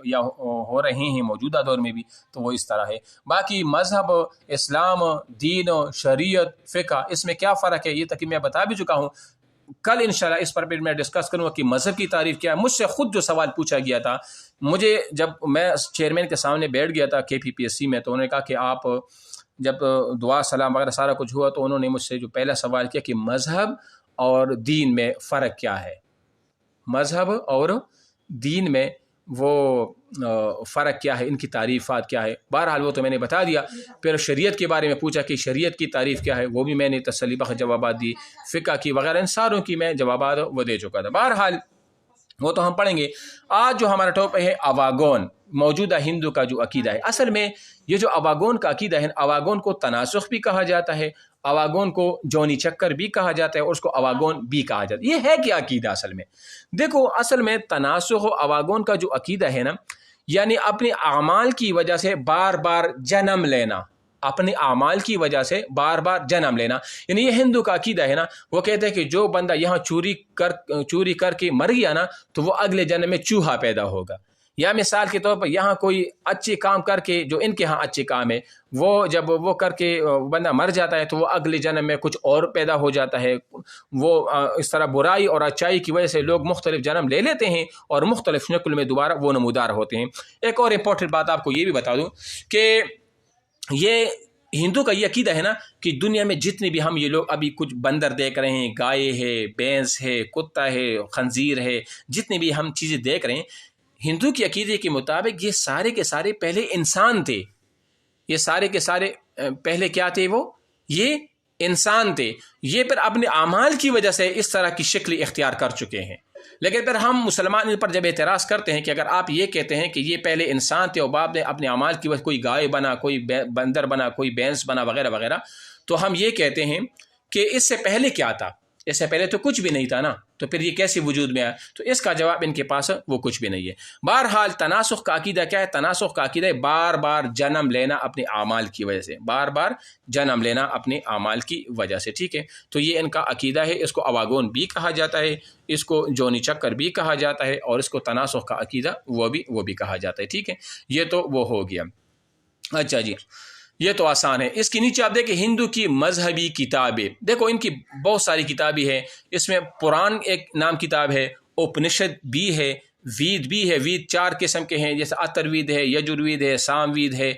یا ہو رہے ہیں موجودہ دور میں بھی، تو وہ اس طرح ہے۔ باقی مذہب، اسلام، دین، شریعت، فقہ، اس میں کیا فرق ہے یہ تک میں بتا بھی چکا ہوں۔ کل انشاءاللہ اس پر بھی میں ڈسکس کروں گا کہ مذہب کی تعریف کیا ہے۔ مجھ سے خود جو سوال پوچھا گیا تھا، مجھے جب میں چیئرمین کے سامنے بیٹھ گیا تھا KPPSC میں، تو انہوں نے کہا کہ آپ جب دعا سلام وغیرہ سارا کچھ ہوا تو انہوں نے مجھ سے جو پہلا سوال کیا کہ مذہب اور دین میں فرق کیا ہے، مذہب اور دین میں وہ فرق کیا ہے، ان کی تعریفات کیا ہے۔ بہرحال وہ تو میں نے بتا دیا۔ پھر شریعت کے بارے میں پوچھا کہ شریعت کی تعریف کیا ہے، وہ بھی میں نے تسلی بخش جوابات دی۔ فقہ کی وغیرہ ان ساروں کی میں جوابات وہ دے چکا تھا۔ بہرحال وہ تو ہم پڑھیں گے۔ آج جو ہمارا ٹاپک ہے اواگون، موجودہ ہندو کا جو عقیدہ ہے۔ اصل میں یہ جو اواگون کا عقیدہ ہے، اواگون کو تناسخ بھی کہا جاتا ہے، اواگون کو جونی چکر بھی کہا جاتا ہے، اور اس کو اواگون بھی کہا جاتا ہے۔ یہ ہے کیا عقیدہ اصل میں؟ دیکھو، اصل میں تناسخ و اواگون کا جو عقیدہ ہے نا، یعنی اپنے اعمال کی وجہ سے بار بار جنم لینا، اپنے اعمال کی وجہ سے بار بار جنم لینا، یعنی یہ ہندو کا عقیدہ ہے نا۔ وہ کہتے ہیں کہ جو بندہ یہاں چوری کر کے مر گیا نا، تو وہ اگلے جنم میں چوہا پیدا ہوگا۔ یا مثال کے طور پر یہاں کوئی اچھے کام کر کے، جو ان کے ہاں اچھے کام ہے، وہ جب وہ کر کے بندہ مر جاتا ہے تو وہ اگلے جنم میں کچھ اور پیدا ہو جاتا ہے۔ وہ اس طرح برائی اور اچائی کی وجہ سے لوگ مختلف جنم لے لیتے ہیں اور مختلف شکل میں دوبارہ وہ نمودار ہوتے ہیں۔ ایک اور امپورٹنٹ بات آپ کو یہ بھی بتا دوں کہ یہ ہندو کا یہ عقیدہ ہے نا کہ دنیا میں جتنے بھی ہم یہ لوگ ابھی کچھ بندر دیکھ رہے ہیں، گائے ہے، بھینس ہے، کتا ہے، خنزیر ہے، جتنے بھی ہم چیزیں دیکھ رہے ہیں، ہندو کے عقیدے کے مطابق یہ سارے کے سارے پہلے انسان تھے۔ یہ سارے کے سارے پہلے کیا تھے؟ وہ یہ انسان تھے۔ یہ پھر اپنے اعمال کی وجہ سے اس طرح کی شکل اختیار کر چکے ہیں۔ لیکن پھر ہم مسلمان ان پر جب اعتراض کرتے ہیں کہ اگر آپ یہ کہتے ہیں کہ یہ پہلے انسان تھے اور بعد میں اپنے اعمال کی وجہ کوئی گائے بنا، کوئی بندر بنا، کوئی بھینس بنا وغیرہ وغیرہ، تو ہم یہ کہتے ہیں کہ اس سے پہلے کیا تھا؟ اس سے پہلے تو کچھ بھی نہیں تھا نا، تو پھر یہ کیسے وجود میں آیا؟ تو اس کا جواب ان کے پاس وہ کچھ بھی نہیں ہے۔ بہرحال تناسخ کا عقیدہ کیا ہے؟ تناسخ کا عقیدہ ہے بار بار جنم لینا اپنے اعمال کی وجہ سے، بار بار جنم لینا اپنے اعمال کی وجہ سے، ٹھیک ہے؟ تو یہ ان کا عقیدہ ہے۔ اس کو اواگون بھی کہا جاتا ہے، اس کو جونی چکر بھی کہا جاتا ہے، اور اس کو تناسخ کا عقیدہ وہ بھی کہا جاتا ہے، ٹھیک ہے؟ یہ تو وہ ہو گیا۔ اچھا جی، یہ تو آسان ہے۔ اس کے نیچے آپ دیکھیں ہندو کی مذہبی کتابیں، دیکھو ان کی بہت ساری کتابیں ہیں۔ اس میں پران ایک نام کتاب ہے، اپنشد بھی ہے، وید بھی ہے۔ وید 4 قسم کے ہیں، جیسے اتروید ہے، یجروید ہے، سام وید ہے۔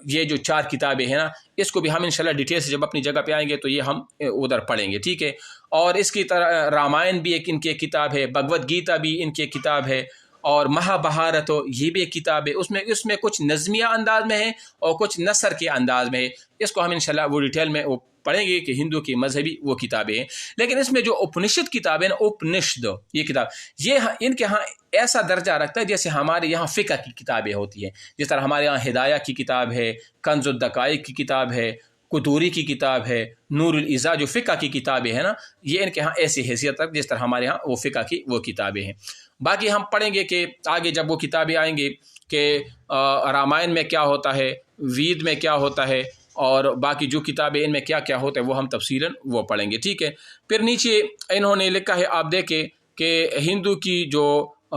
یہ جو 4 کتابیں ہیں نا، اس کو بھی ہم انشاءاللہ ڈیٹیل سے جب اپنی جگہ پہ آئیں گے تو یہ ہم ادھر پڑھیں گے، ٹھیک ہے؟ اور اس کی طرح رامائن بھی ایک ان کی کتاب ہے، بھگوت گیتا بھی ان کی کتاب ہے، اور مہا بھارت یہ بھی ایک کتاب ہے۔ اس میں کچھ نظمیہ انداز میں ہے اور کچھ نثر کے انداز میں ہے۔ اس کو ہم انشاءاللہ وہ ڈیٹیل میں وہ پڑھیں گے کہ ہندو کی مذہبی وہ کتابیں ہیں۔ لیکن اس میں جو اپنشد کتاب ہے نا، اپنشد یہ کتاب، یہ ان کے ہاں ایسا درجہ رکھتا ہے جیسے ہمارے یہاں فقہ کی کتابیں ہوتی ہیں۔ جس طرح ہمارے یہاں ہدایہ کی کتاب ہے، کنز الدقائق کی کتاب ہے، قدوری کی کتاب ہے، نور العزا جو فقہ کی کتابیں ہیں نا، یہ ان کے ہاں ایسی حیثیت رکھ جس طرح ہمارے ہاں وہ فقہ کی وہ کتابیں ہیں۔ باقی ہم پڑھیں گے کہ آگے جب وہ کتابیں آئیں گے کہ رامائن میں کیا ہوتا ہے، وید میں کیا ہوتا ہے، اور باقی جو کتابیں ان میں کیا کیا ہوتا ہے وہ ہم تفصیلاً وہ پڑھیں گے، ٹھیک ہے؟ پھر نیچے انہوں نے لکھا ہے، آپ دیکھیں کہ ہندو کی جو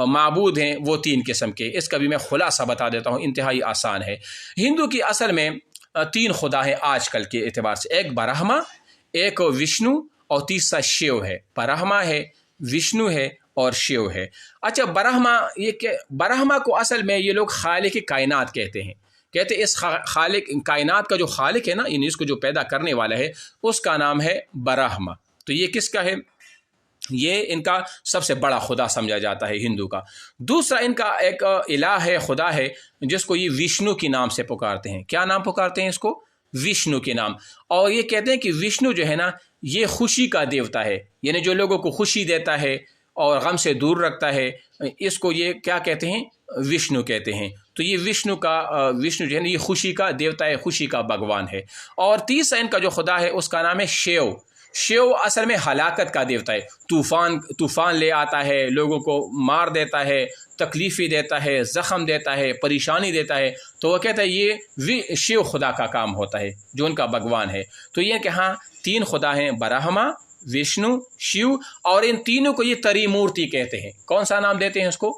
معبود ہیں وہ 3 قسم کے۔ اس کا بھی میں خلاصہ بتا دیتا ہوں، انتہائی آسان ہے۔ ہندو کی اصل میں 3 خدا ہیں آج کل کے اعتبار سے، ایک برہما، ایک وشنو، اور تیسرا شیو ہے۔ برہما ہے، وشنو ہے، اور شیو ہے۔ اچھا، برہما کو اصل میں یہ لوگ خالق کائنات کہتے ہیں۔ کہتے اس خالق کائنات کا جو خالق ہے نا، یعنی اس کو جو پیدا کرنے والا ہے، اس کا نام ہے برہما۔ تو یہ کس کا ہے؟ یہ ان کا سب سے بڑا خدا سمجھا جاتا ہے ہندو کا۔ دوسرا ان کا ایک الہ ہے، خدا ہے، جس کو یہ وشنو کے نام سے پکارتے ہیں۔ کیا نام پکارتے ہیں اس کو؟ وشنو کے نام۔ اور یہ کہتے ہیں کہ وشنو جو ہے نا، یہ خوشی کا دیوتا ہے، یعنی جو لوگوں کو خوشی دیتا ہے اور غم سے دور رکھتا ہے، اس کو یہ کیا کہتے ہیں؟ وشنو کہتے ہیں۔ تو یہ وشنو جو ہے نا، یہ خوشی کا دیوتا ہے، خوشی کا بھگوان ہے۔ اور تیسرا ان کا جو خدا ہے اس کا نام ہے شیو۔ شیو اصل میں ہلاکت کا دیوتا ہے، طوفان لے آتا ہے، لوگوں کو مار دیتا ہے، تکلیفیں دیتا ہے، زخم دیتا ہے، پریشانی دیتا ہے۔ تو وہ کہتا ہے یہ شیو خدا کا کام ہوتا ہے، جو ان کا بھگوان ہے۔ تو یہ کہ ہاں 3 خدا ہیں، برہما، وشنو، شیو، اور ان تینوں کو یہ تری مورتی کہتے ہیں۔ کون سا نام دیتے ہیں اس کو؟